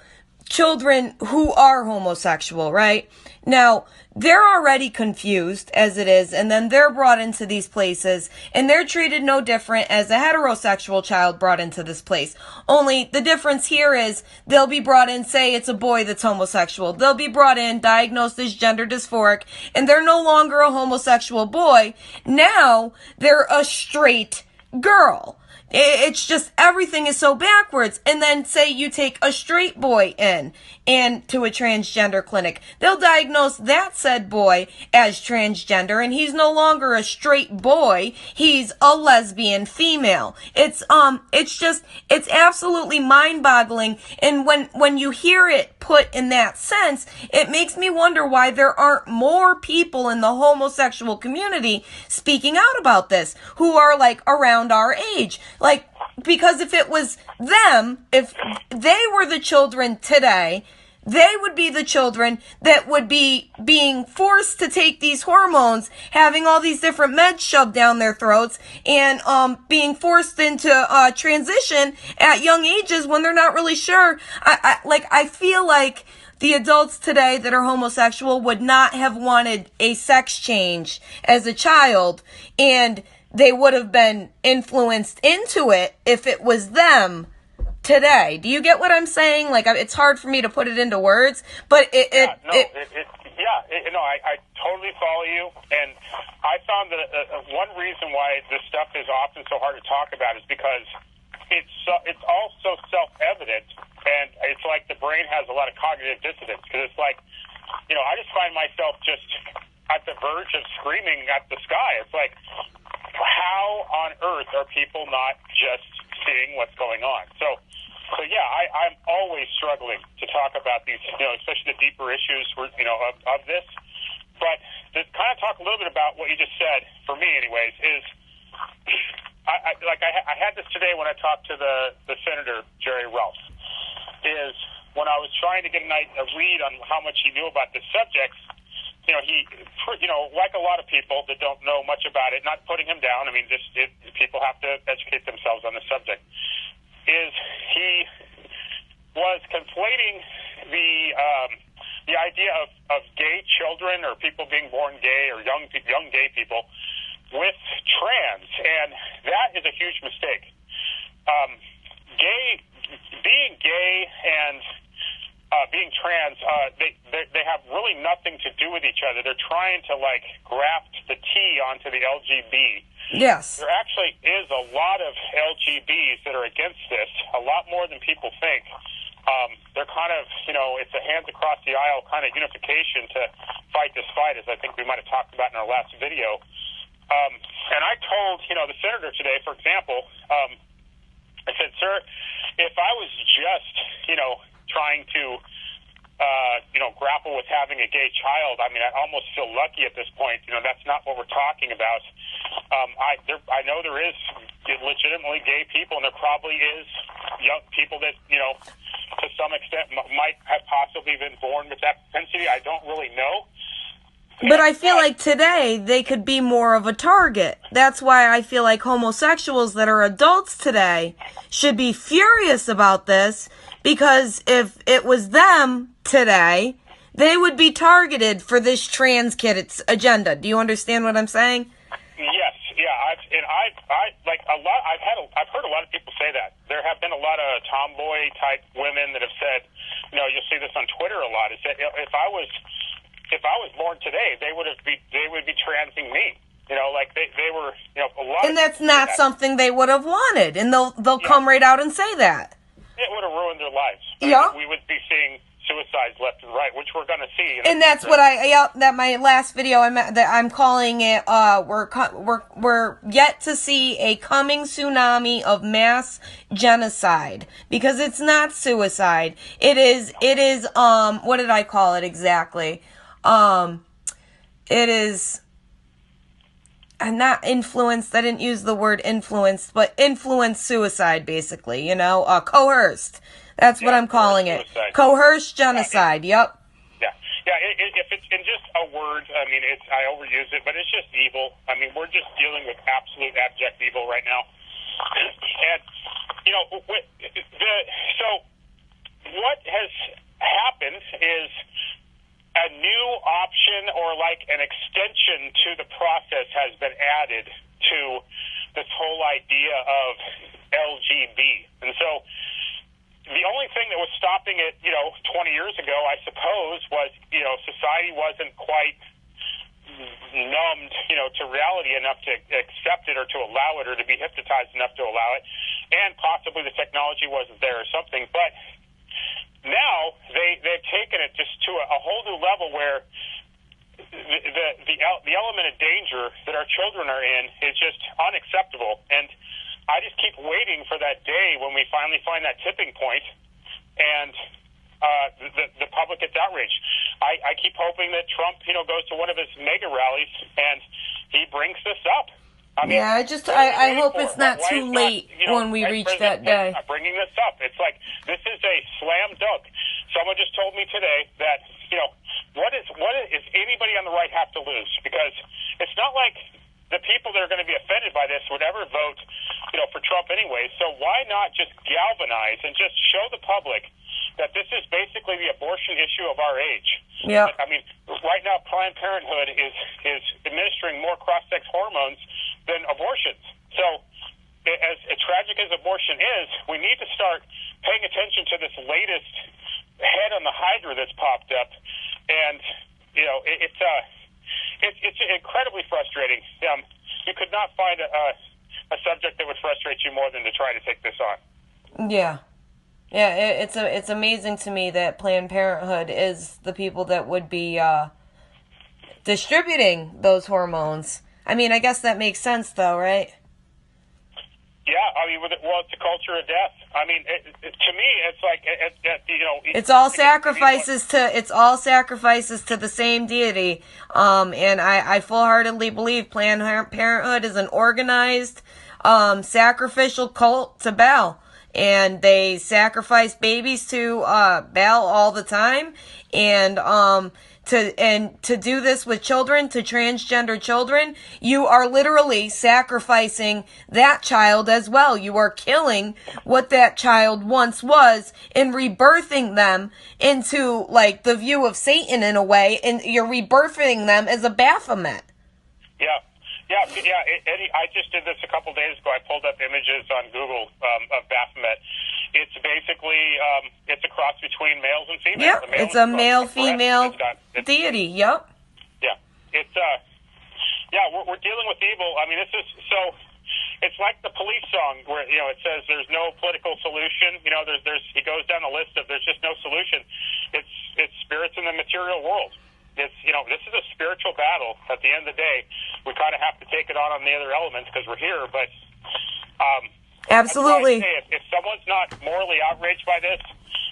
Speaker 1: children who are homosexual, right? Now, they're already confused as it is, and then they're brought into these places, and they're treated no different as a heterosexual child brought into this place. Only the difference here is they'll be brought in, say it's a boy that's homosexual. They'll be brought in, diagnosed as gender dysphoric, and they're no longer a homosexual boy. Now, they're a straight girl. It's just everything is so backwards. And then say you take a straight boy in and to a transgender clinic. They'll diagnose that said boy as transgender, and he's no longer a straight boy. He's a lesbian female. It's absolutely mind-boggling. And when you hear it put in that sense, it makes me wonder why there aren't more people in the homosexual community speaking out about this who are like around our age. Like, because if it was them, if they were the children today, they would be the children that would be being forced to take these hormones, having all these different meds shoved down their throats, and being forced into transition at young ages when they're not really sure. I feel like the adults today that are homosexual would not have wanted a sex change as a child, and they would have been influenced into it if it was them today. Do you get what I'm saying? Like, it's hard for me to put it into words, but
Speaker 2: it's Yeah, I totally follow you, and I found that one reason why this stuff is often so hard to talk about is because it's all so self-evident, and it's like the brain has a lot of cognitive dissonance, because it's like, I just find myself just at the verge of screaming at the sky. It's like, how on earth are people not just seeing what's going on? So yeah, I'm always struggling to talk about these, especially the deeper issues, of this. But to kind of talk a little bit about what you just said, for me anyways, is I had this today when I talked to the Senator, Jerry Ralph, is when I was trying to get a read on how much he knew about this subject. He, like a lot of people that don't know much about it, not putting him down, I mean, people have to educate themselves on the subject, is he was conflating the idea of gay children or people being born gay or young gay people with trans, and that is a huge mistake. Being gay and being trans, they have really nothing to do with each other. They're trying to graft the T onto the LGB.
Speaker 1: Yes.
Speaker 2: There actually is a lot of LGBs that are against this, a lot more than people think. They're kind of, it's a hands across the aisle kind of unification to fight this fight, as I think we might have talked about in our last video. And I told, the senator today, for example, I said, sir, if I was just, trying to, grapple with having a gay child, I mean, I almost feel lucky at this point. That's not what we're talking about. I know there is legitimately gay people, and there probably is young people that, to some extent might have possibly been born with that propensity. I don't really know.
Speaker 1: But I feel like today they could be more of a target. That's why I feel like homosexuals that are adults today should be furious about this, because if it was them today, they would be targeted for this trans kid's agenda. Do you understand what I'm saying?
Speaker 2: Yes, yeah. I've heard a lot of people say that. There have been a lot of tomboy type women that have said, you'll see this on Twitter a lot, is that if I was born today, they would be transing me. They were, a lot.
Speaker 1: And that's not something they would have wanted, and they'll come right out and say that.
Speaker 2: It would have ruined their lives.
Speaker 1: Yeah.
Speaker 2: We would be seeing suicides left and right, which we're going to see.
Speaker 1: And that's what that my last video I'm calling it. We're yet to see a coming tsunami of mass genocide, because it's not suicide. It is what did I call it exactly? It is. And not influenced, I didn't use the word influenced, but influenced suicide, basically, coerced. That's what I'm calling it. Coerced genocide, yep.
Speaker 2: Yeah. If it's in just a word, I mean, I overuse it, but it's just evil. I mean, we're just dealing with absolute abject evil right now. And, so what has happened is a new option or an extension to the process has been added to this whole idea of LGB. And so the only thing that was stopping it, 20 years ago, I suppose, was, society wasn't quite numbed, to reality enough to accept it or to allow it, or to be hypnotized enough to allow it. And possibly the technology wasn't there or something. But now they've taken it just to a whole new level where the element of danger that our children are in is just unacceptable. And I just keep waiting for that day when we finally find that tipping point and the public gets outraged. I keep hoping that Trump, goes to one of his mega rallies and he brings this up. I mean,
Speaker 1: yeah, I hope it's not too late when we reach that day.
Speaker 2: Bringing this up, it's like this is a slam dunk. Someone just told me today that what is anybody on the right have to lose? Because it's not like the people that are going to be offended by this would ever vote, for Trump anyway. So why not just galvanize and just show the public that this is basically the abortion issue of our age?
Speaker 1: Yeah.
Speaker 2: I mean, right now Planned Parenthood is administering more cross-sex hormones than abortions. So as tragic as abortion is, we need to start paying attention to this latest head on the hydra that's popped up. And, It's incredibly frustrating. You could not find a subject that would frustrate you more than to try to take this on.
Speaker 1: Yeah. Yeah, it's amazing to me that Planned Parenthood is the people that would be distributing those hormones. I mean, I guess that makes sense, though, right?
Speaker 2: Yeah, I mean, it's a culture of death. I mean, to me, it's like,
Speaker 1: it's all sacrifices to the same deity. And I full-heartedly believe Planned Parenthood is an organized, sacrificial cult to Baal. And they sacrifice babies to Baal all the time, and to do this with children, to transgender children, you are literally sacrificing that child as well. You are killing what that child once was and rebirthing them into like the view of Satan in a way, and you're rebirthing them as a Baphomet.
Speaker 2: Yeah. Yeah, I just did this a couple days ago. I pulled up images on Google of Baphomet. It's basically it's a cross between males and females.
Speaker 1: Yep, it's a male-female deity. Yep.
Speaker 2: Yeah, it's we're dealing with evil. I mean, this is so. It's like the Police song where it says there's no political solution. There's he goes down the list of there's just no solution. It's spirits in the material world. This is a spiritual battle. At the end of the day, we kind of have to take it on the other elements because we're here. But
Speaker 1: absolutely,
Speaker 2: if someone's not morally outraged by this,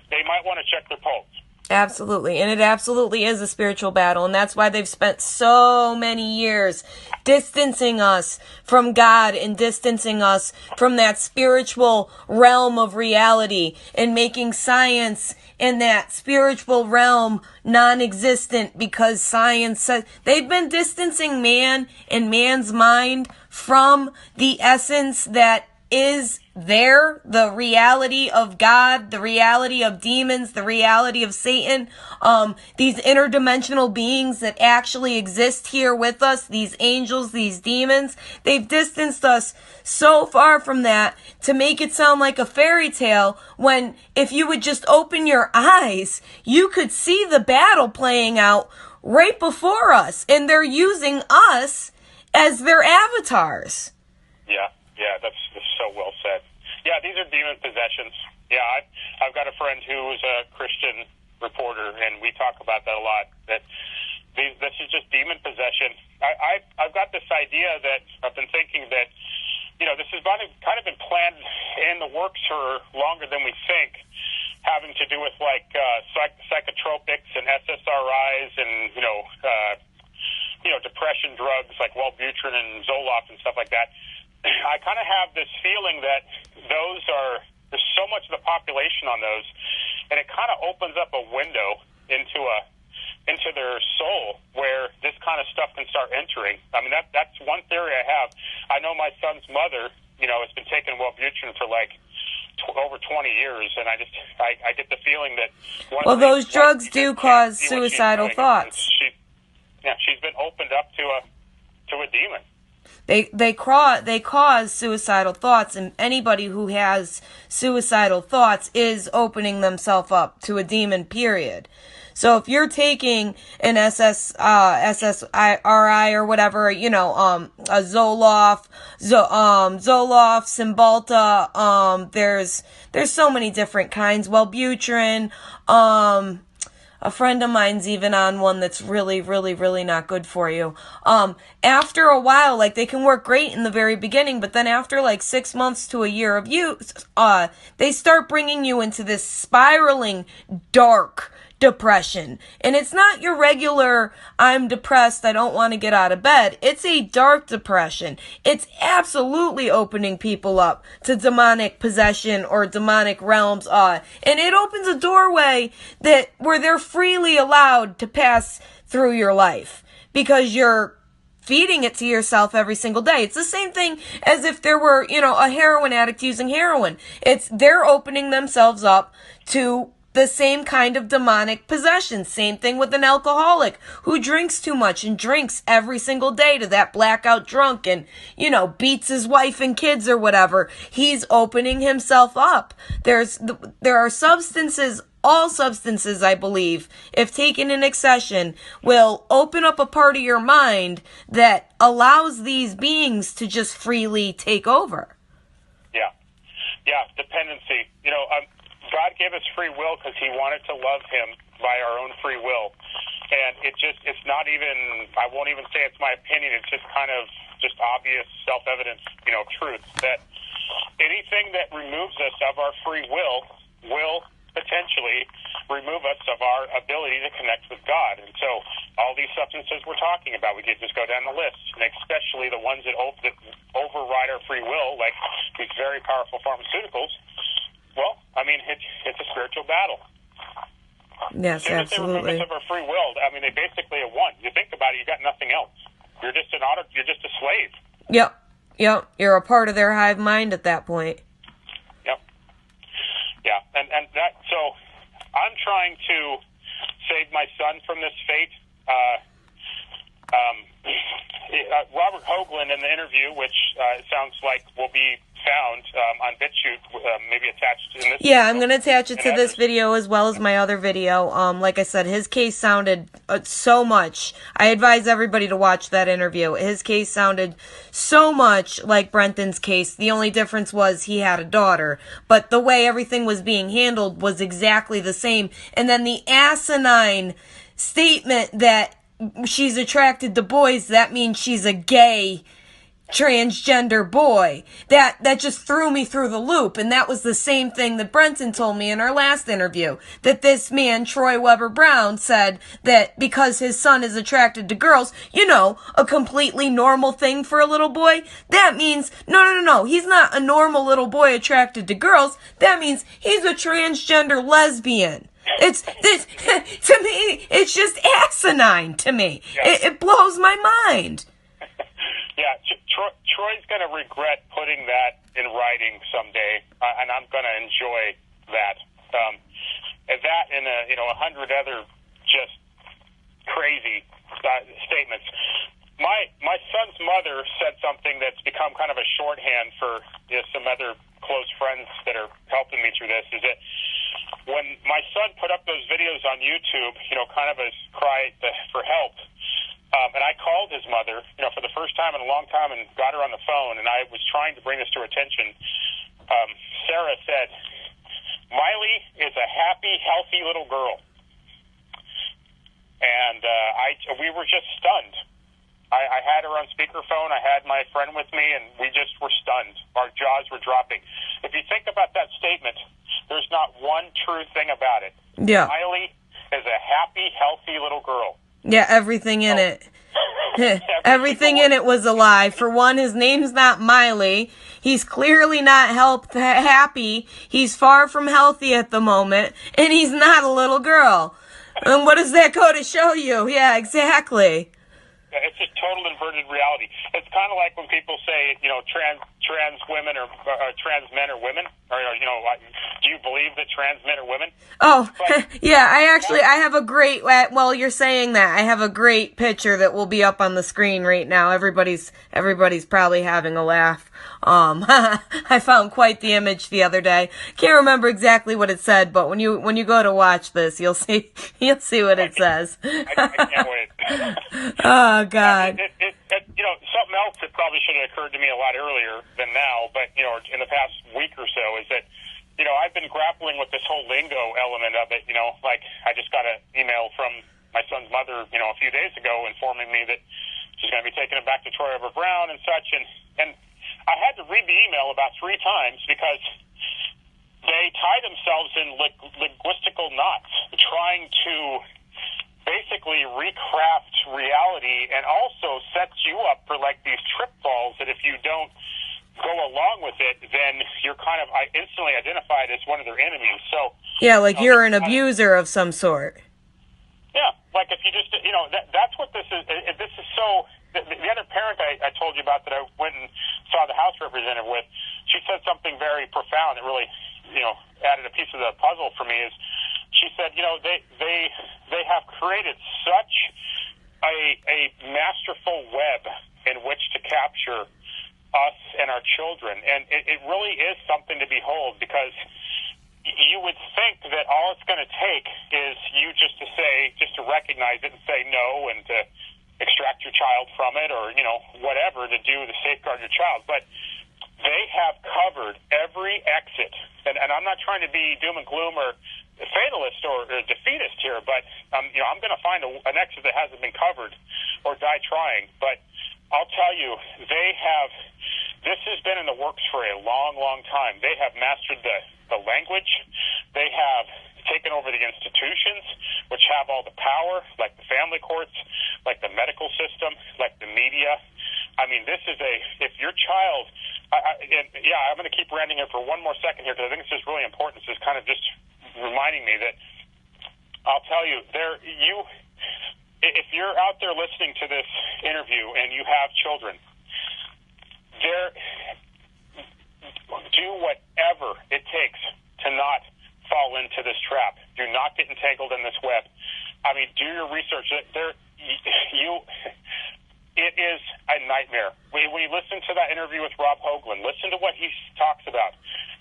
Speaker 2: they might want to check their pulse.
Speaker 1: Absolutely, and it absolutely is a spiritual battle, and that's why they've spent so many years distancing us from God and distancing us from that spiritual realm of reality and making science in that spiritual realm non-existent, because science says they've been distancing man and man's mind from the essence that is there, the reality of God, the reality of demons, the reality of Satan, these interdimensional beings that actually exist here with us, these angels, these demons. They've distanced us so far from that to make it sound like a fairy tale, when if you would just open your eyes, you could see the battle playing out right before us, and they're using us as their avatars.
Speaker 2: Yeah, that's so well said. Yeah, these are demon possessions. Yeah, I've got a friend who's a Christian reporter, and we talk about that a lot, that this is just demon possession. I've got this idea that I've been thinking that, this has kind of been planned in the works for longer than we think, having to do with like psychotropics and SSRIs and, depression drugs like Wellbutrin and Zoloft and stuff like that. I kind of have this feeling that there's so much of the population on those, and it kind of opens up a window into their soul where this kind of stuff can start entering. I mean, that's one theory I have. I know my son's mother, has been taking Wellbutrin for like over 20 years, and I get the feeling that
Speaker 1: those drugs do cause suicidal thoughts.
Speaker 2: She's been opened up to a demon.
Speaker 1: They cause suicidal thoughts, and anybody who has suicidal thoughts is opening themselves up to a demon, period. So if you're taking an SSRI or whatever, a Zoloft, Cymbalta, there's so many different kinds, Wellbutrin, a friend of mine's even on one that's really, really, really not good for you. After a while, like, they can work great in the very beginning, but then after like 6 months to a year of use, they start bringing you into this spiraling dark depression. And it's not your regular, I'm depressed, I don't want to get out of bed. It's a dark depression. It's absolutely opening people up to demonic possession or demonic realms. And it opens a doorway where they're freely allowed to pass through your life, because you're feeding it to yourself every single day. It's the same thing as if there were, a heroin addict using heroin. They're opening themselves up to the same kind of demonic possession. Same thing with an alcoholic who drinks too much and drinks every single day to that blackout drunk and, beats his wife and kids or whatever. He's opening himself up. There are substances all substances, I believe, if taken in accession, will open up a part of your mind that allows these beings to just freely take over.
Speaker 2: Yeah. Yeah, dependency. God gave us free will because he wanted to love him by our own free will. And it's not even, I won't even say it's my opinion, it's just kind of just obvious, self-evident, truth that anything that removes us of our free will potentially remove us of our ability to connect with God. And so all these substances we're talking about, we could just go down the list, and especially the ones that override our free will, like these very powerful pharmaceuticals. Well, I mean, it's a spiritual battle.
Speaker 1: Yes,
Speaker 2: as soon as
Speaker 1: absolutely.
Speaker 2: they remove us of our free will, I mean, they basically have won. You think about it, you got nothing else. You're just a slave.
Speaker 1: Yep. You're a part of their hive mind at that point.
Speaker 2: Yep. Yeah, and that. So, I'm trying to save my son from this fate. Robert Hoagland in the interview, which it sounds like will be found on BitChute, maybe attached in this.
Speaker 1: Yeah, I'm going to attach it to
Speaker 2: others.
Speaker 1: this video as well as my other video. Like I said, his case sounded so much. I advise everybody to watch that interview. His case sounded so much like Brenton's case. The only difference was he had a daughter. But the way everything was being handled was exactly the same. And then the asinine statement that she's attracted to boys, that means she's a gay transgender boy. That just threw me through the loop. And that was the same thing that Brenton told me in our last interview, that this man, Troy Weber Brown, said that because his son is attracted to girls, a completely normal thing for a little boy, that means no, he's not a normal little boy attracted to girls. That means he's a transgender lesbian. It's this to me, it's just asinine to me.
Speaker 2: Yeah.
Speaker 1: It blows my mind.
Speaker 2: Yeah, Troy's going to regret putting that in writing someday, and I'm going to enjoy that. And that and 100 other just crazy statements. My son's mother said something that's become kind of a shorthand for some other close friends that are helping me through this, is that when my son put up those videos on YouTube, kind of a cry for help, and I called his mother, for the first time in a long time and got her on the phone, and I was trying to bring this to her attention. Sarah said, "Miley is a happy, healthy little girl." And we were just stunned. I had her on speakerphone. I had my friend with me, and we just were stunned. Our jaws were dropping. If you think about that statement, there's not one true thing about it.
Speaker 1: Yeah.
Speaker 2: Miley is a happy, healthy little girl.
Speaker 1: Yeah, everything in it. Everything in it was a lie. For one, his name's not Miley. He's clearly not happy. He's far from healthy at the moment. And he's not a little girl. And what does that go to show you? Yeah, exactly.
Speaker 2: It's a total inverted reality. It's kind of like when people say, trans women or trans men are women, or do you believe that trans men are women?
Speaker 1: Oh, yeah. I have a great. Well, you're saying that. I have a great picture that will be up on the screen right now. Everybody's probably having a laugh. I found quite the image the other day. Can't remember exactly what it said, but when you go to watch this, you'll see what it says.
Speaker 2: I can't wait.
Speaker 1: Oh God.
Speaker 2: Something else that probably should have occurred to me a lot earlier than now, but in the past week or so, is that I've been grappling with this whole lingo element of it. Like I just got an email from my son's mother, a few days ago, informing me that she's going to be taking him back to Troy Weber Brown and such, and I had to read the email about 3 times because they tie themselves in linguistical knots, trying to basically recraft reality, and also sets you up for like these trip falls that if you don't go along with it, then you're kind of instantly identified as one of their enemies. So
Speaker 1: yeah, like you're an abuser of some sort.
Speaker 2: Yeah, like if you just that's what this is. This is so. The other parent I told you about that I went and saw the House representative with, she said something very profound that really added a piece of the puzzle for me. Is she said, they have created such a masterful web in which to capture us and our children, and it really is something to behold, because you would think that all it's going to take is you just to recognize it and say no, and to extract your child from it, or whatever to do to safeguard your child. But they have covered every exit, and I'm not trying to be doom and gloom or fatalist or defeatist here, but I'm going to find an exit that hasn't been covered or die trying. But I'll tell you, this has been in the works for a long, long time. They have mastered the language. They have taken over the institutions, which have all the power, like the family courts, like the medical system, like the media. I mean, this is if your child, I'm going to keep ranting here for one more second here, because I think it's just really important. This is kind of just reminding me that, I'll tell you, if you're out there listening to this interview and you have children, do whatever it takes to not fall into this trap. Do not get entangled in this web. I mean, do your research. It is a nightmare. When you listen to that interview with Rob Hoagland, listen to what he talks about.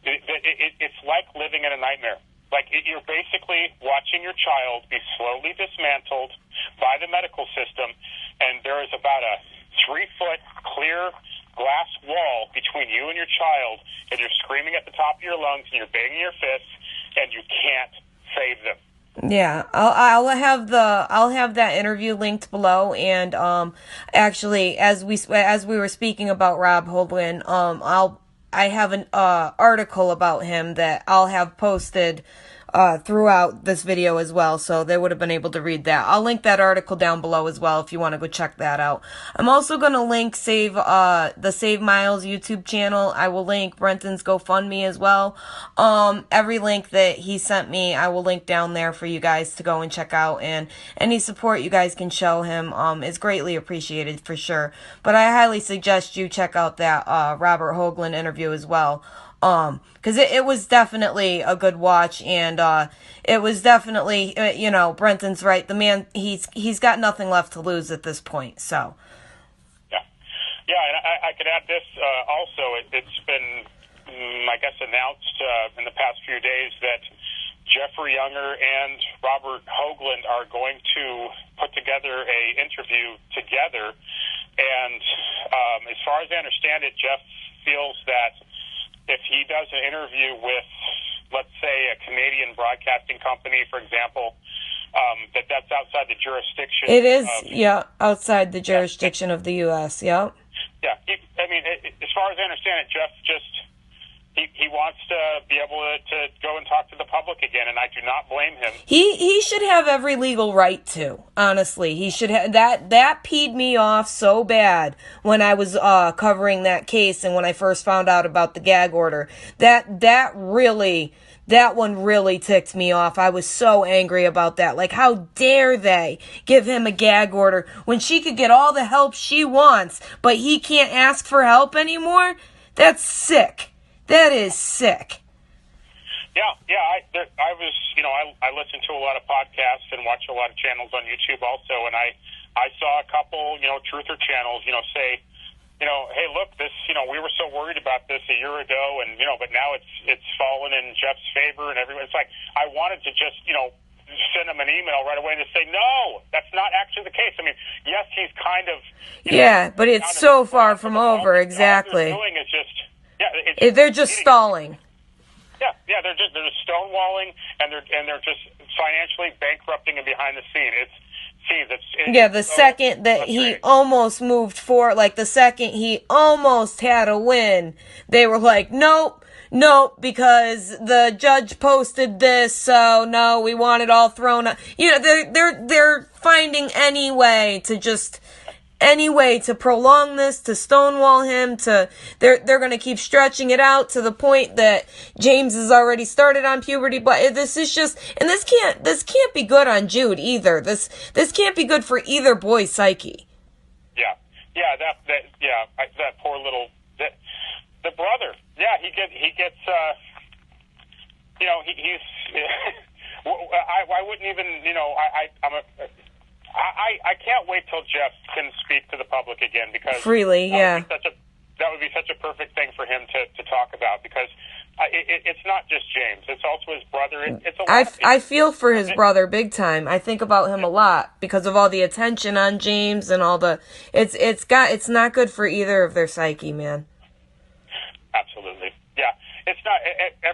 Speaker 2: It's like living in a nightmare. Like, you're basically watching your child be slowly dismantled by the medical system, and there is about a 3-foot clear glass wall between you and your child, and you're screaming at the top of your lungs, and you're banging your fists, and you can't save them.
Speaker 1: Yeah, I'll have that interview linked below, and actually, as we were speaking about Rob Hoagland, I have an article about him that I'll have posted throughout this video as well, so they would have been able to read that. I'll link that article down below as well if you want to go check that out. I'm also going to link the Save Miles YouTube channel. I will link Brenton's GoFundMe as well. Every link that he sent me, I will link down there for you guys to go and check out, and any support you guys can show him is greatly appreciated for sure. But I highly suggest you check out that Robert Hoagland interview as well. Because it was definitely a good watch, and it was definitely, Brenton's right. The man, he's got nothing left to lose at this point. So,
Speaker 2: yeah, and I could add this also. It's been, I guess, announced in the past few days that Jeffrey Younger and Robert Hoagland are going to put together a interview together, and as far as I understand it, Jeff feels that if he does an interview with, let's say, a Canadian broadcasting company, for example, that's outside the jurisdiction.
Speaker 1: It is, outside the jurisdiction of the U.S., Yeah.
Speaker 2: As far as I understand it, Jeff he wants to be able to go and talk to the public again, and I do not blame him.
Speaker 1: He should have every legal right to. Honestly, he should have. That peed me off so bad when I was covering that case, and when I first found out about the gag order. That one really ticked me off. I was so angry about that. Like, how dare they give him a gag order when she could get all the help she wants, but he can't ask for help anymore? That's sick. That is sick.
Speaker 2: Yeah. I was, I listen to a lot of podcasts and watch a lot of channels on YouTube also, and I saw a couple, truther channels, say, hey, look, this, we were so worried about this a year ago, and but now it's fallen in Jeff's favor, and everyone. It's like, I wanted to just, send him an email right away to say, no, that's not actually the case. I mean, yes, he's kind of,
Speaker 1: but it's so far from over. Exactly.
Speaker 2: All they're doing is just.
Speaker 1: They're just stalling.
Speaker 2: Yeah, they're just stonewalling, and they're just financially bankrupting him behind the scenes.
Speaker 1: The second that he almost moved forward, like the second he almost had a win, they were like, nope, because the judge posted this, so no, we want it all thrown out. They're finding any way to prolong this, to stonewall him, they're going to keep stretching it out to the point that James has already started on puberty. But this is just, and this can't be good on Jude either. This can't be good for either boy's psyche.
Speaker 2: That poor little, the brother. Yeah, he gets he's I wouldn't even, I can't wait till Jeff can speak to the public again, because
Speaker 1: freely,
Speaker 2: that would be such a perfect thing for him to talk about, because it's not just James. It's also his brother. It's a lot of people.
Speaker 1: I feel for his brother big time. I think about him a lot because of all the attention on James and all the. It's not good for either of their psyche, man.
Speaker 2: Absolutely, yeah. It's not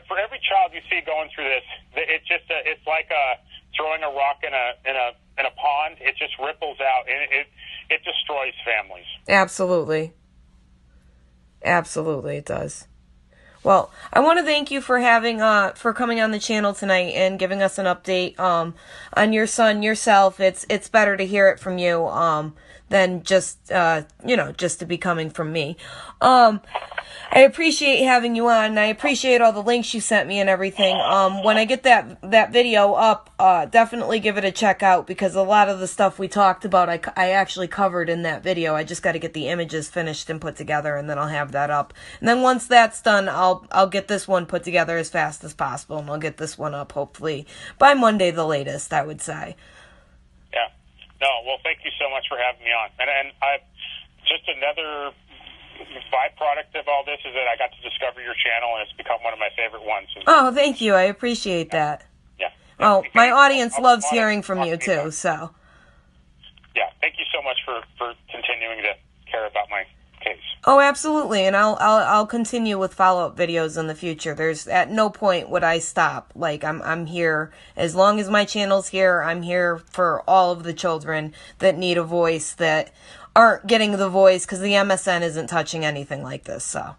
Speaker 2: for every child you see going through this. It's like throwing a rock in a pond. It just ripples out and it destroys families.
Speaker 1: Absolutely. Absolutely, it does. Well, I want to thank you for coming on the channel tonight and giving us an update on your son yourself. It's better to hear it from you than just just to be coming from me. I appreciate having you on, and I appreciate all the links you sent me and everything. When I get that video up, definitely give it a check out, because a lot of the stuff we talked about, I actually covered in that video. I just got to get the images finished and put together, and then I'll have that up. And then once that's done, I'll get this one put together as fast as possible, and I'll get this one up hopefully by Monday the latest, I would say.
Speaker 2: Yeah. No, well, thank you so much for having me on. And I just another byproduct of all this is that I got to discover your channel, and it's become one of my favorite ones.
Speaker 1: Oh, thank you. I appreciate that.
Speaker 2: Yeah.
Speaker 1: Oh, my audience loves hearing from you too, so.
Speaker 2: Yeah, thank you so much for continuing to care about my case.
Speaker 1: Oh, absolutely, and I'll continue with follow-up videos in the future. There's at no point would I stop. Like, I'm here as long as my channel's here. I'm here for all of the children that need a voice, that aren't getting the voice because the MSN isn't touching anything like this, so.